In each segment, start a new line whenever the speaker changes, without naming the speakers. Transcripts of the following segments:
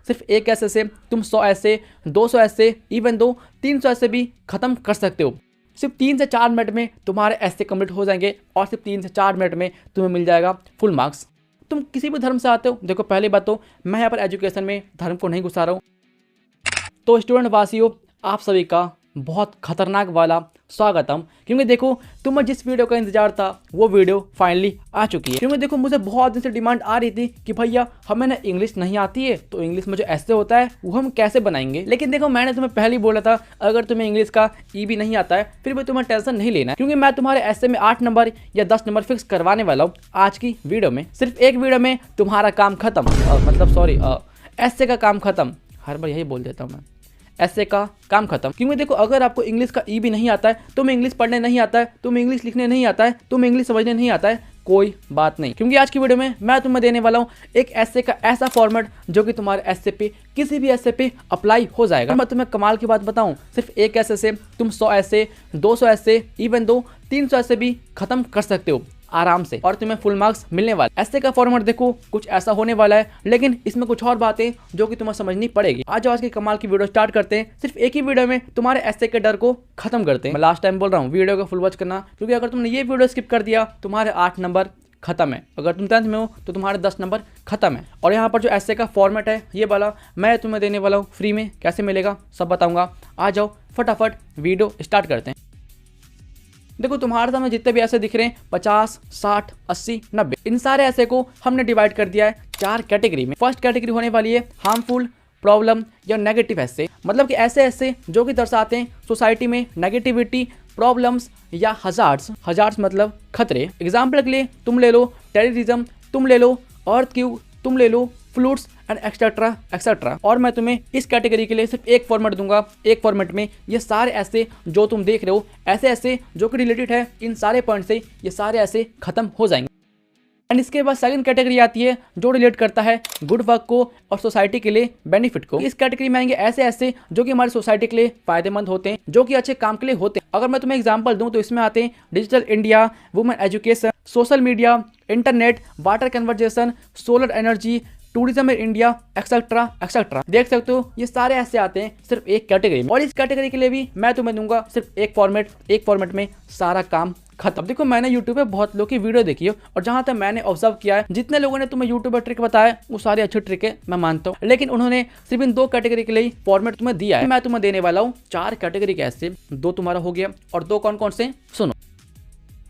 सिर्फ एक ऐसे से तुम 100 ऐसे, 200 ऐसे, इवन दो 300 ऐसे भी खत्म कर सकते हो। सिर्फ 3 से 4 मिनट में तुम्हारे ऐसे कंप्लीट हो जाएंगे और सिर्फ 3 से 4 मिनट में तुम्हें मिल जाएगा फुल मार्क्स। तुम किसी भी धर्म से आते हो, देखो पहली बात तो मैं यहाँ पर एजुकेशन में धर्म को नहीं घुसा रहा हूँ। तो स्टूडेंट वासियों, आप सभी का बहुत खतरनाक वाला स्वागतम। क्योंकि देखो तुम्हें जिस वीडियो का इंतजार था वो वीडियो फाइनली आ चुकी है। क्योंकि देखो मुझे बहुत दिन से डिमांड आ रही थी कि भैया हमें ना इंग्लिश नहीं आती है, तो इंग्लिश में जो ऐसे होता है वो हम कैसे बनाएंगे। लेकिन देखो मैंने तुम्हें पहले ही बोला था, अगर तुम्हें इंग्लिश का ई भी नहीं आता है फिर भी तुम्हें टेंशन नहीं लेना है, क्योंकि मैं तुम्हारे ऐसे में 8 नंबर या 10 नंबर फिक्स करवाने वाला हूँ आज की वीडियो में। सिर्फ एक वीडियो में तुम्हारा काम खत्म, मतलब सॉरी ऐसे का काम खत्म। हर बार यही बोल देता हूँ मैं, ऐसे का काम खत्म। क्योंकि देखो अगर आपको इंग्लिश का ई भी नहीं आता है, तुम्हें इंग्लिश पढ़ने नहीं आता है, तुम्हें इंग्लिश लिखने नहीं आता है, तुम्हें इंग्लिश समझने नहीं आता है, कोई बात नहीं। क्योंकि आज की वीडियो में मैं तुम्हें देने वाला हूँ एक ऐसे का ऐसा फॉर्मेट जो कि तुम्हारे ऐसे पे किसी भी ऐसे पे अप्लाई हो जाएगा। मैं तुम्हें कमाल की बात बताऊं, सिर्फ एक ऐसे से तुम 100 ऐसे, 200 ऐसे, इवन दो 300 ऐसे भी खत्म कर सकते हो आराम से और तुम्हें फुल मार्क्स मिलने वाला। ऐसे का फॉर्मेट देखो कुछ ऐसा होने वाला है, लेकिन इसमें कुछ और बातें जो कि तुम्हें समझनी पड़ेगी। आज की कमाल की वीडियो स्टार्ट करते हैं। सिर्फ एक ही वीडियो में तुम्हारे ऐसे के डर को खत्म करते हैं। मैं लास्ट टाइम बोल रहा हूँ वीडियो को फुल वॉच करना, क्योंकि अगर तुमने ये वीडियो स्किप कर दिया तुम्हारे 8 नंबर खत्म है। अगर तुम 10th में हो तो तुम्हारे 10 नंबर खत्म है। और यहाँ पर जो ऐसे का फॉर्मेट है ये वाला मैं तुम्हें देने वाला हूँ फ्री में। कैसे मिलेगा सब बताऊंगा। आ जाओ फटाफट वीडियो स्टार्ट करते हैं। देखो तुम्हारे सामने जितने भी ऐसे दिख रहे हैं 50, 60, 80, 90, इन सारे ऐसे को हमने डिवाइड कर दिया है 4 कैटेगरी में। फर्स्ट कैटेगरी होने वाली है हार्मफुल, प्रॉब्लम या नेगेटिव ऐसे, मतलब कि ऐसे ऐसे जो कि दर्शाते हैं सोसाइटी में नेगेटिविटी, प्रॉब्लम्स या हजार्ड्स। हजार्ड्स मतलब खतरे। एग्जाम्पल के लिए तुम ले लो टेररिज्म, तुम ले लो अर्थक्वेक, तुम ले लो फ्लूड्स एंड एक्सेट्रा एक्सेट्रा। और मैं तुम्हें इस कैटेगरी के लिए सिर्फ एक फॉर्मेट दूंगा। एक फॉर्मेट में ये सारे ऐसे जो तुम देख रहे हो, ऐसे ऐसे जो कि रिलेटेड है इन सारे पॉइंट से, ये सारे ऐसे खत्म हो जाएंगे। एंड इसके बाद सेकंड कैटेगरी आती है जो रिलेट करता है गुड वर्क को और सोसाइटी के लिए बेनिफिट को। इस कैटेगरी में आएंगे ऐसे ऐसे जो कि हमारी सोसाइटी के लिए फायदेमंद होते हैं, जो कि अच्छे काम के लिए होते हैं। अगर मैं तुम्हें एग्जांपल दूं तो इसमें आते हैं digital India, women education, social media, internet, water conversation, solar energy, tourism in India, etcetera etcetera. देख सकते हो ये सारे ऐसे आते हैं सिर्फ एक कैटेगरी में। और इस कैटेगरी के लिए भी मैं तुम्हें दूंगा सिर्फ एक फॉर्मेट में सारा काम खत्म। देखो मैंने यूट्यूब पे बहुत लोगों की वीडियो देखी है और जहां तक मैंने ऑब्जर्व किया है, जितने लोगों ने तुम्हें यूट्यूब पर ट्रिक बताया वो सारी अच्छी ट्रिक है, मैं मानता हूँ, लेकिन उन्होंने सिर्फ इन 2 कैटेगरी के लिए फॉर्मेट तुम्हें दिया है। मैं तुम्हें देने वाला हूँ 4 कैटेगरी के ऐसे। 2 तुम्हारा हो गया और 2 कौन कौन से सुनो।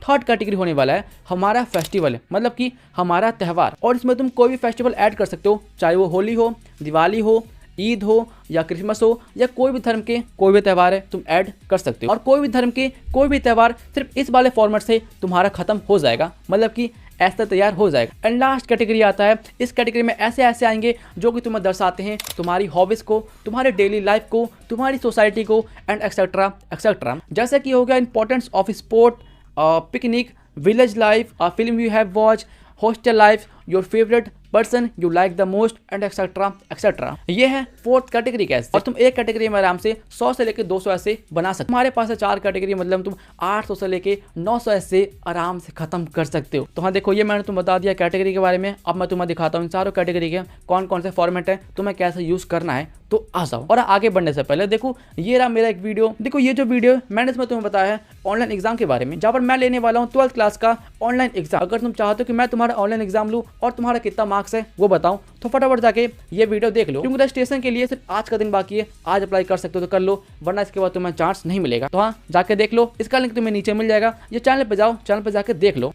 थर्ड कैटेगरी होने वाला है हमारा फेस्टिवल, मतलब कि हमारा त्यौहार। और इसमें तुम कोई भी फेस्टिवल ऐड कर सकते हो, चाहे वो होली हो, दिवाली हो, ईद हो या क्रिसमस हो या कोई भी धर्म के कोई भी त्यौहार है तुम ऐड कर सकते हो। और कोई भी धर्म के कोई भी त्यौहार सिर्फ इस वाले फॉर्मेट से तुम्हारा खत्म हो जाएगा, मतलब कि ऐसा तैयार हो जाएगा। एंड लास्ट कैटेगरी आता है, इस कैटेगरी में ऐसे ऐसे आएंगे जो कि तुम्हें दर्शाते हैं तुम्हारी हॉबीज को, तुम्हारे डेली लाइफ को, तुम्हारी सोसाइटी को एंड एक्सेट्रा एक्सेट्रा। जैसे कि हो गया importance of sport, picnic, village life, film you have watch, hostel life, your favourite person you like the most and etcetera etcetera. ये है 4th कैटेगरी का ऐसे। और तुम एक कैटेगरी में आराम से 100 से लेके 200 ऐसे बना सकते हो। तुम्हारे पास है 4 कैटेगरी, मतलब तुम 800 से लेके 900 ऐसे आराम से खत्म कर सकते हो। तो हाँ देखो ये मैंने तुम्हें बता दिया कैटेगरी के बारे में। अब मैं तुम्हें दिखाता हूँ इन सारों कैटेगरी के कौन कौन से फॉर्मेट है, तुम्हें कैसे यूज करना है। तो आ जाओ। और आगे बढ़ने से पहले देखो ये रहा मेरा एक वीडियो। देखो ये जो वीडियो मैंने इसमें तुम्हें बताया है ऑनलाइन एग्जाम के बारे में, जहाँ पर मैं लेने वाला हूँ 12th क्लास का ऑनलाइन एग्जाम। अगर तुम चाहते हो कि मैं तुम्हारा ऑनलाइन एग्जाम लूँ और तुम्हारा कितना मार्क्स है वो बताऊं, तो फटाफट जाके ये वीडियो देख लो। क्योंकि रजिस्ट्रेशन के लिए सिर्फ आज का दिन बाकी है, आज अप्लाई कर सकते हो तो कर लो, वरना इसके बाद तुम्हें चांस नहीं मिलेगा। तो हाँ जाके देख लो, इसका लिंक तुम्हें नीचे मिल जाएगा। ये चैनल पे जाओ, चैनल पे जाके देख लो।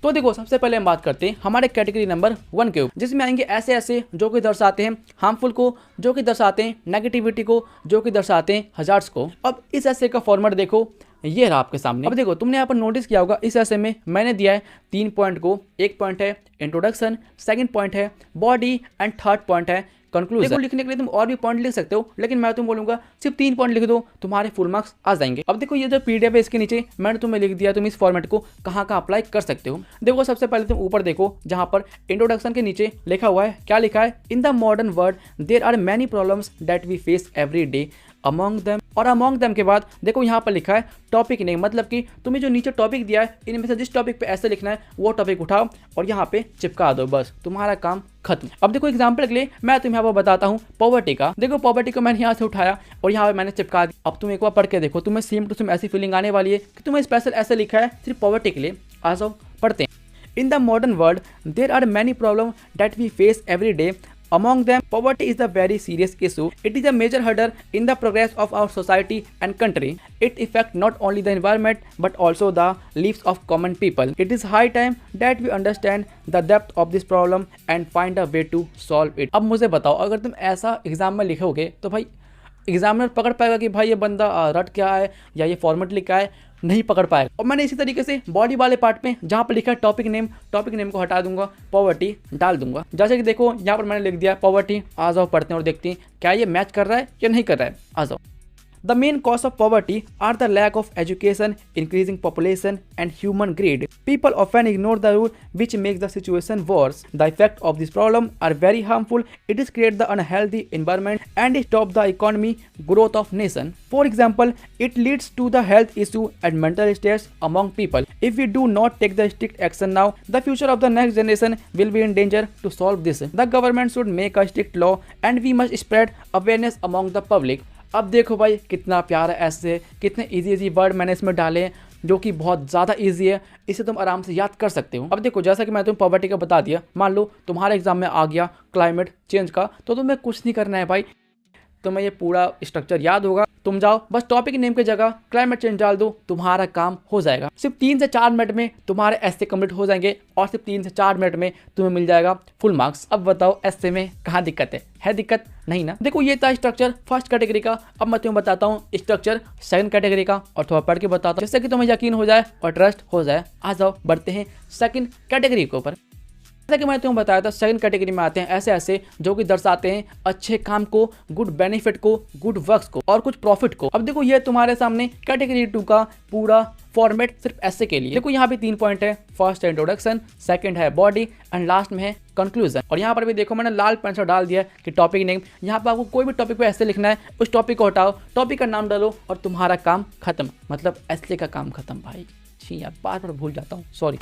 तो देखो सबसे पहले हम बात करते हैं हमारे कैटेगरी नंबर 1 के ऊपर, जिसमें आएंगे ऐसे ऐसे जो कि दर्शाते हैं हार्मफुल को, जो कि दर्शाते हैं नेगेटिविटी को, जो कि दर्शाते हैं हजार्ड्स को। अब इस ऐसे का फॉर्मेट देखो, ये रहा आपके सामने। अब देखो तुमने यहाँ पर नोटिस किया होगा इस ऐसे में मैंने दिया है 3 पॉइंट को। एक पॉइंट है इंट्रोडक्शन, सेकंड पॉइंट है बॉडी एंड थर्ड पॉइंट है कंक्लूजन। देखो लिखने के लिए तुम और भी पॉइंट लिख सकते हो, लेकिन मैं तुम बोलूंगा सिर्फ 3 पॉइंट लिख दो, तुम्हारे फुल मार्क्स आ जाएंगे। अब देखो ये जो पीडीएफ है इसके नीचे मैंने तुम्हें लिख दिया, तुम इस फॉर्मेट को कहाँ कहाँ अप्लाई कर सकते हो। देखो सबसे पहले तुम ऊपर देखो जहाँ पर इंट्रोडक्शन के नीचे लिखा हुआ है, क्या लिखा है, in the modern world there are many problems that we face every day, among them, और अमॉन्ग देम के बाद देखो यहाँ पर लिखा है टॉपिक नेम, मतलब कि तुम्हें जो नीचे टॉपिक दिया है इनमें से जिस टॉपिक पे ऐसे लिखना है वो टॉपिक उठाओ और यहाँ पे चिपका दो, बस तुम्हारा काम खत्म। अब देखो एग्जाम्पल के लिए मैं तुम्हें यहाँ पर बताता हूँ पॉवर्टी का। देखो पॉवर्टी को मैंने यहाँ से उठाया और यहाँ पे मैंने चिपका दिया। अब तुम एक बार पढ़ के देखो, तुम्हें सेम टू सेम ऐसी फीलिंग आने वाली है कि तुम्हें स्पेशल ऐसे लिखा है सिर्फ पॉवर्टी के लिए। आ जाओ पढ़ते हैं। In the modern world, there are many problems that we face every day. Among them, poverty is a very serious issue. It is a major hurdle in the progress of our society and country. It affects not only the environment but also the lives of common people. It is high time that we understand the depth of this problem and find a way to solve it. अब मुझे बताओ, अगर तुम ऐसा exam में लिखोगे तो भाई एग्जामिनर पकड़ पाएगा कि भाई ये बंदा रट क्या है या ये फॉर्मेट लिखा है? नहीं पकड़ पाएगा। और मैंने इसी तरीके से बॉडी वाले पार्ट में जहाँ पर लिखा है टॉपिक नेम को हटा दूंगा, पॉवर्टी डाल दूंगा। जैसे कि देखो यहाँ पर मैंने लिख दिया पॉवर्टी। आ जाओ पढ़ते हैं और देखते हैं क्या ये मैच कर रहा है या नहीं कर रहा है। आ जाओ। The main cause of poverty are the lack of education, increasing population, and human greed. People often ignore the rule, which makes the situation worse. The effects of this problem are very harmful. It is create the unhealthy environment and stop the economy growth of nation. For example, it leads to the health issue and mental stress among people. If we do not take the strict action now, the future of the next generation will be in danger. To solve this, the government should make a strict law, and we must spread awareness among the public. अब देखो भाई कितना प्यारा ऐसे, कितने easy word मैंने इसमें डाले हैं जो कि बहुत ज़्यादा इजी है, इसे तुम आराम से याद कर सकते हो। अब देखो जैसा कि मैं तुम्हें पॉवर्टी का बता दिया, मान लो तुम्हारे एग्जाम में आ गया क्लाइमेट चेंज का, तो तुम्हें कुछ नहीं करना है भाई, तुम्हें ये पूरा स्ट्रक्चर याद होगा। तुम जाओ बस टॉपिक नेम की जगह क्लाइमेट चेंज डाल दो, तुम्हारा काम हो जाएगा। सिर्फ 3 से 4 मिनट में तुम्हारे ऐसे कंप्लीट हो जाएंगे और सिर्फ 3 से 4 मिनट में तुम्हें मिल जाएगा फुल मार्क्स। अब बताओ ऐसे में कहाँ दिक्कत है दिक्कत नहीं ना। देखो ये था स्ट्रक्चर फर्स्ट कैटेगरी का। अब मैं तुम्हें बताता हूँ स्ट्रक्चर सेकंड कैटेगरी का और थोड़ा पढ़ के बताता हूँ जिससे कि तुम्हें यकीन हो जाए और ट्रस्ट हो जाए। आ जाओ बढ़ते हैं सेकंड कैटेगरी के ऊपर। जैसा कि मैं तुम्हें बताया था सेकंड कैटेगरी में आते हैं ऐसे जो कि दर्शाते हैं अच्छे काम को, गुड बेनिफिट को, गुड वर्क्स को और कुछ प्रॉफिट को। अब देखो ये तुम्हारे सामने कैटेगरी 2 का पूरा फॉर्मेट सिर्फ ऐसे के लिए। देखो यहाँ पे 3 पॉइंट है, फर्स्ट है इंट्रोडक्शन, सेकंड है बॉडी एंड लास्ट में है कंक्लूजन। और यहाँ पर भी देखो मैंने लाल पेन से डाल दिया है कि टॉपिक नेम। यहाँ पर आपको कोई भी टॉपिक पे ऐसे लिखना है, उस टॉपिक को हटाओ, टॉपिक का नाम डालो और तुम्हारा काम खत्म, मतलब ऐसे का काम खत्म। भाई छी यार बार भूल जाता हूँ, सॉरी।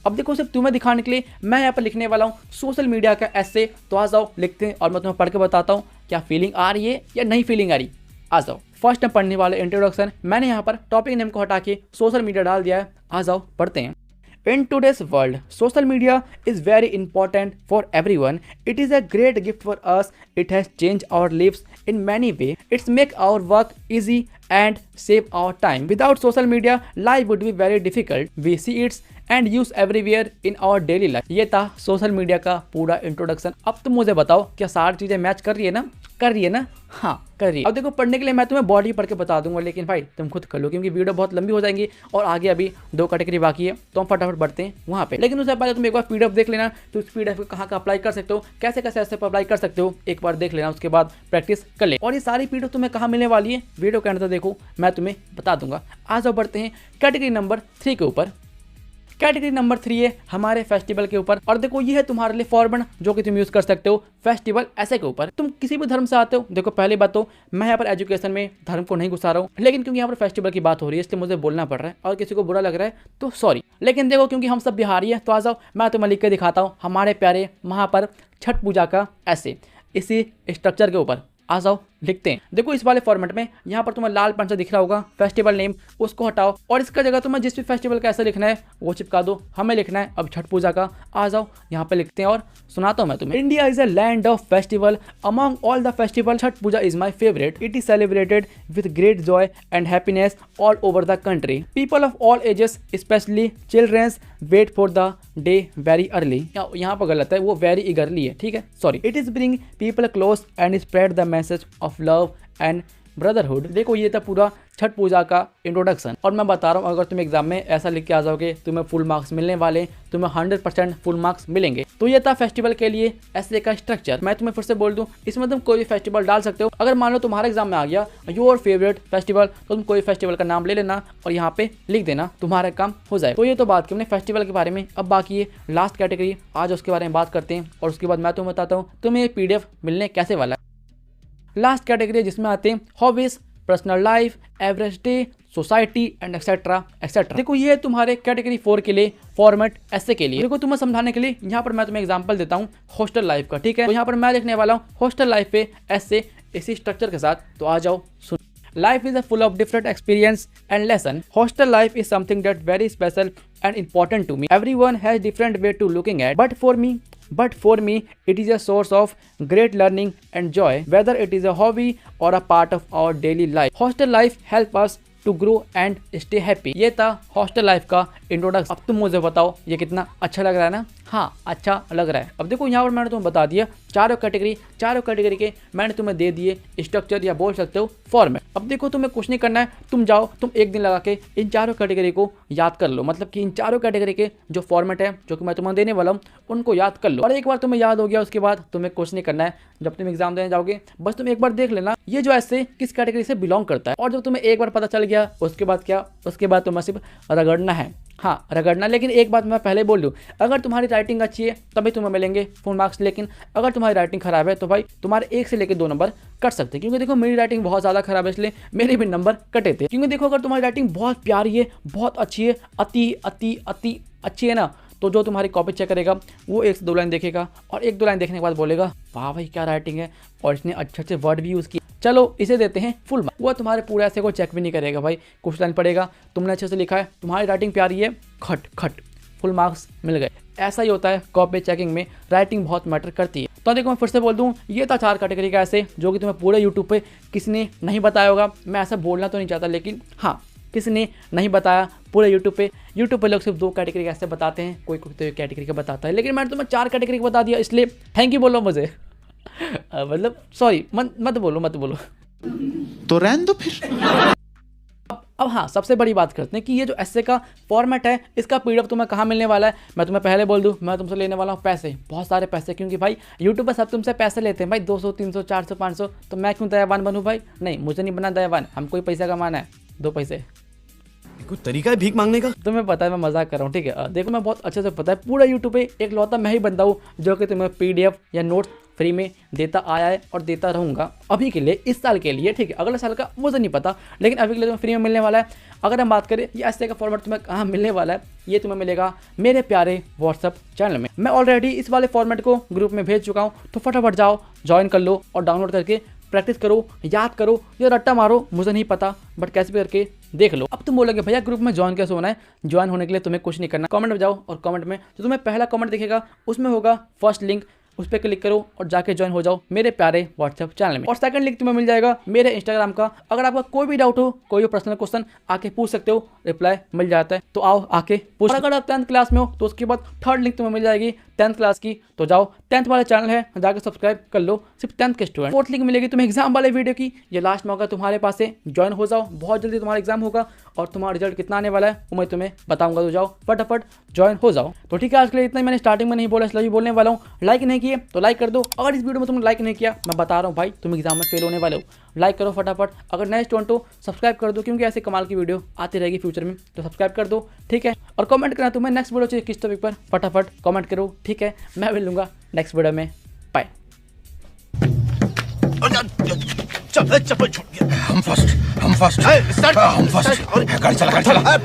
अब देखो सिर्फ तुम्हें दिखाने के लिए मैं यहाँ पर लिखने वाला हूँ सोशल मीडिया का ऐसे। तो आ जाओ लिखते हैं और मैं तुम्हें पढ़ के बताता हूँ क्या फीलिंग आ रही है या नहीं फीलिंग आ रही। आ जाओ फर्स्ट टाइम पढ़ने वाले इंट्रोडक्शन, मैंने यहाँ पर टॉपिक नेम को हटा के सोशल मीडिया डाल दिया है। आ जाओ पढ़ते हैं। In today's world, social media is very important for everyone. It is a great gift for us. It has changed our lives in many ways. It's make our work easy and save our time. Without social media, life would be very difficult. We see it and use everywhere in our daily life. ये था social media का पूरा introduction. अब तुम मुझे बताओ क्या सारी चीज़ें मैच कर रही है ना? कर रही है ना? हाँ कर रही है। अब देखो पढ़ने के लिए मैं तुम्हें बॉडी पढ़ के बता दूंगा, लेकिन भाई तुम खुद कर लो क्योंकि वीडियो बहुत लंबी हो जाएंगी और आगे अभी 2 कैटेगरी बाकी है, तो हम फटाफट बढ़ते हैं वहाँ पे। लेकिन उससे पहले तुम एक बार पीडीएफ देख लेना, तो उस पीडीएफ को कहाँ का अप्लाई कर सकते हो, कैसे कैसे ऐसे अप्लाई कर सकते हो, एक बार देख लेना, उसके बाद प्रैक्टिस कर ले। और ये सारी पीडीएफ तुम्हें कहाँ मिलने वाली है वीडियो के अंदर देखो, मैं तुम्हें बता दूंगा। आज जाओ बढ़ते हैं कैटेगरी नंबर 3 के ऊपर। कैटेगरी नंबर 3 है हमारे फेस्टिवल के ऊपर। और देखो ये है तुम्हारे लिए फॉर्मेट जो कि तुम यूज कर सकते हो फेस्टिवल ऐसे के ऊपर। तुम किसी भी धर्म से आते हो, देखो पहली बात तो मैं यहाँ पर एजुकेशन में धर्म को नहीं घुसा रहा हूँ, लेकिन क्योंकि यहाँ पर फेस्टिवल की बात हो रही है इसलिए मुझे बोलना पड़ रहा है, और किसी को बुरा लग रहा है तो सॉरी। लेकिन देखो क्योंकि हम सब बिहारी है तो आ जाओ मैं तुम्हें लिख के दिखाता हूँ हमारे प्यारे महापर्व छठ पूजा का ऐसे इसी स्ट्रक्चर के ऊपर। आ जाओ लिखते हैं। देखो इस वाले फॉर्मेट में यहाँ पर तुम्हें लाल पेन से दिख रहा होगा फेस्टिवल नेम, उसको हटाओ और इसका जगह तुम्हें जिस भी फेस्टिवल का ऐसा लिखना है वो चिपका दो। हमें लिखना है अब छठ पूजा का। आ जाओ यहाँ पे लिखते हैं और सुनाता हूँ मैं तुम्हें। India is a land of festival, among all the festival Chhath Puja is my favourite. It is celebrated with great joy and happiness all over the country. People of all ages specially childrens wait for the day very early. यहाँ पर गलत है, वो very ईगरली है, ठीक है sorry. It is bring people close and spread the message of love and brotherhood. देखो ये था पूरा छठ पूजा का इंट्रोडक्शन। और मैं बता रहा हूँ अगर तुम एग्जाम में ऐसा लिख के आ जाओगे तुम्हें फुल मार्क्स मिलने वाले, तुम्हें 100% फुल मार्क्स मिलेंगे। तो ये था फेस्टिवल के लिए ऐसे का स्ट्रक्चर। मैं तुम्हें फिर से बोल दूं इसमें तुम कोई भी फेस्टिवल डाल सकते हो। अगर मान लो तुम्हारे एग्जाम में आ गया योर फेवरेट फेस्टिवल, तो तुम कोई फेस्टिवल का नाम ले लेना और यहाँ पे लिख देना, तुम्हारा काम हो जाए। तो ये तो बात की हमने फेस्टिवल के बारे में। अब बाकी है लास्ट कैटेगरी, आज उसके बारे में बात करते हैं और उसके बाद मैं तुम्हें बताता हूँ तुम्हें PDF मिलने कैसे वाला है। लास्ट कैटेगरी जिसमें आते हैं hobbies, personal life, average day, society and etcetera etcetera. देखो ये तुम्हारे कैटेगरी 4 के लिए फॉर्मेट ऐसे के लिए। देखो तुम्हें समझाने के लिए यहाँ पर मैं तुम्हें एग्जांपल देता हूँ हॉस्टल लाइफ का, ठीक है। तो यहाँ पर मैं लिखने वाला हूँ हॉस्टल लाइफ पे ऐसे इसी स्ट्रक्चर के साथ। तो आ जाओ सुन। Life is a full of different experience and lesson. Hostel life is something that very special and important to me. Everyone has different way to looking at, but for me, it is a source of great learning and joy. Whether it is a hobby or a part of our daily life, hostel life help us to grow and stay happy. ये था hostel life का introduction. अब तुम मुझे बताओ ये कितना अच्छा लग रहा है ना? हाँ, अच्छा लग रहा है। अब देखो यहाँ पर मैंने तुम्हें बता दिया चारों कैटेगरी के मैंने तुम्हें दे दिए स्ट्रक्चर या बोल सकते हो फॉर्मेट। अब देखो तुम्हें कुछ नहीं करना है, तुम जाओ तुम एक दिन लगा के इन चारों कैटेगरी को याद कर लो। मतलब कि इन चारों कैटेगरी के जो फॉर्मेट है जो कि मैं तुम्हें देने वाला हूँ उनको याद कर लो। और एक बार तुम्हें याद हो गया उसके बाद तुम्हें कुछ नहीं करना है। जब तुम एग्जाम देने जाओगे बस तुम एक बार देख लेना ये जो ऐसे किस कैटेगरी से बिलोंग करता है। और जब तुम्हें एक बार पता चल गया उसके बाद क्या, उसके बाद तुम्हें सिर्फ रगड़ना है। हाँ रगड़ना। लेकिन एक बात मैं पहले बोल दूँ, अगर तुम्हारी राइटिंग अच्छी है तभी तुम्हें मिलेंगे फुल मार्क्स। लेकिन अगर तुम्हारी राइटिंग खराब है तो भाई तुम्हारे 1 से लेकर 2 नंबर कट सकते हैं। क्योंकि देखो मेरी राइटिंग बहुत ज़्यादा खराब है इसलिए मेरे भी नंबर कटे थे। क्योंकि देखो अगर तुम्हारी राइटिंग बहुत प्यारी है, बहुत अच्छी है, अति अति अति अच्छी है ना, तो जो तुम्हारी कॉपी चेक करेगा वो 1 से 2 लाइन देखेगा और 1-2 लाइन देखने के बाद बोलेगा वाह भाई क्या राइटिंग है और इसने अच्छे अच्छे वर्ड भी यूज़ किए, चलो इसे देते हैं फुल मार्क्स। वो तुम्हारे पूरे ऐसे को चेक भी नहीं करेगा भाई, कुछ लाइन पढ़ेगा तुमने अच्छे से लिखा है, तुम्हारी राइटिंग प्यारी है, खट खट फुल मार्क्स मिल गए। ऐसा ही होता है कॉपी चेकिंग में, राइटिंग बहुत मैटर करती है। तो देखो मैं फिर से बोल दूँ, ये था 4 कैटेगरी का ऐसे जो कि तुम्हें पूरे यूट्यूब पे किसी ने नहीं बताया होगा। मैं ऐसा बोलना तो नहीं चाहता लेकिन हाँ किसी ने नहीं बताया पूरे यूट्यूब पे लोग सिर्फ 2 कैटेगरी का ऐसे बताते हैं, कोई कोई तो 1 कैटेगरी का बताता है। लेकिन मैंने तुम्हें 4 कैटेगरी का बता दिया इसलिए थैंक यू बोलो मुझे मतलब सॉरी मत बोलो
तो रहने दो फिर।
अब हाँ सबसे बड़ी बात करते हैं कि ये जो ऐसे का फॉर्मेट है इसका पीडीएफ तुम्हें कहाँ मिलने वाला है। मैं तुम्हें पहले बोल दूँ, मैं तुमसे लेने वाला हूँ पैसे, बहुत सारे पैसे। क्योंकि भाई यूट्यूब पर सब तुमसे पैसे लेते हैं भाई 200 300 400 500। तो मैं क्यों दयावान बनूँ भाई? नहीं मुझे नहीं बना दयावान, हमको ही पैसा कमाना है, 2 पैसे।
कोई तरीका है भीख मांगने का?
तुम्हें पता है मैं मजाक कर रहा हूँ, ठीक है। देखो मैं बहुत अच्छे से पता है पूरा यूट्यूब पे एक लौता मैं ही बनता हूँ जो कि तुम्हें पीडीएफ या नोट्स फ्री में देता आया है और देता रहूँगा अभी के लिए, इस साल के लिए, ठीक है। अगले साल का मुझे नहीं पता लेकिन अभी के लिए तुम्हें फ्री में मिलने वाला है। अगर हम बात करें ये ऐसे का फॉर्मेट तुम्हें कहाँ मिलने वाला है, ये तुम्हें मिलेगा मेरे प्यारे व्हाट्सअप चैनल में। मैं ऑलरेडी इस वाले फॉर्मेट को ग्रुप में भेज चुका हूँ, तो फटाफट जाओ ज्वाइन कर लो और डाउनलोड करके प्रैक्टिस करो, याद करो या रट्टा मारो, मुझे नहीं पता बट कैसे भी करके देख लो। अब तुम बोलोगे भैया ग्रुप में ज्वाइन कैसे होना है? ज्वाइन होने के लिए तुम्हें कुछ नहीं करना, कमेंट में जाओ और कमेंट में जो तुम्हें पहला कमेंट दिखेगा उसमें होगा फर्स्ट लिंक, उस पर क्लिक करो और जाके ज्वाइन हो जाओ मेरे प्यारे व्हाट्सएप चैनल में। और सेकंड लिंक तुम्हें मिल जाएगा मेरे इंस्टाग्राम का। अगर आपका कोई भी डाउट हो, कोई भी पर्सनल क्वेश्चन आके पूछ सकते हो, रिप्लाई मिल जाता है, तो आओ आके पूछ। अगर आप 10th क्लास में हो तो उसके बाद थर्ड लिंक तुम्हें मिल जाएगी 10th क्लास की, तो जाओ 10th वाला चैनल है जाके सब्सक्राइब कर लो, सिर्फ 10th के स्टूडेंट। फोर्थ लिंक मिलेगी तुम्हें एग्जाम वाले वीडियो की, ये लास्ट मौका तुम्हारे पास है, ज्वाइन हो जाओ। बहुत जल्दी तुम्हारा एग्जाम होगा और तुम्हारा रिजल्ट कितना आने वाला है वो मैं तुम्हें बताऊंगा, तो जाओ फटाफट ज्वाइन हो जाओ। तो ठीक है आज के लिए इतना ही, मैंने स्टार्टिंग में नहीं बोला इसलिए बोलने वाला हूँ। लाइक नहीं किए तो लाइक कर दो। अगर इस वीडियो में तुमने लाइक नहीं किया, मैं बता रहा हूँ भाई तुम एग्जाम में फेल होने वाले हो, लाइक करो फटाफट। अगर नए स्टूडेंट हो सब्सक्राइब कर दो क्योंकि ऐसे कमाल की वीडियो आती रहेगी फ्यूचर में, तो सब्सक्राइब कर दो, ठीक है। और कमेंट करना तुम्हें नेक्स्ट वीडियो चाहिए किस टॉपिक पर, फटाफट कमेंट करो, ठीक है। मैं मिलूंगा नेक्स्ट वीडियो में, बाय।
चप्पल छूट गया। हम फर्स्ट गाड़ी चला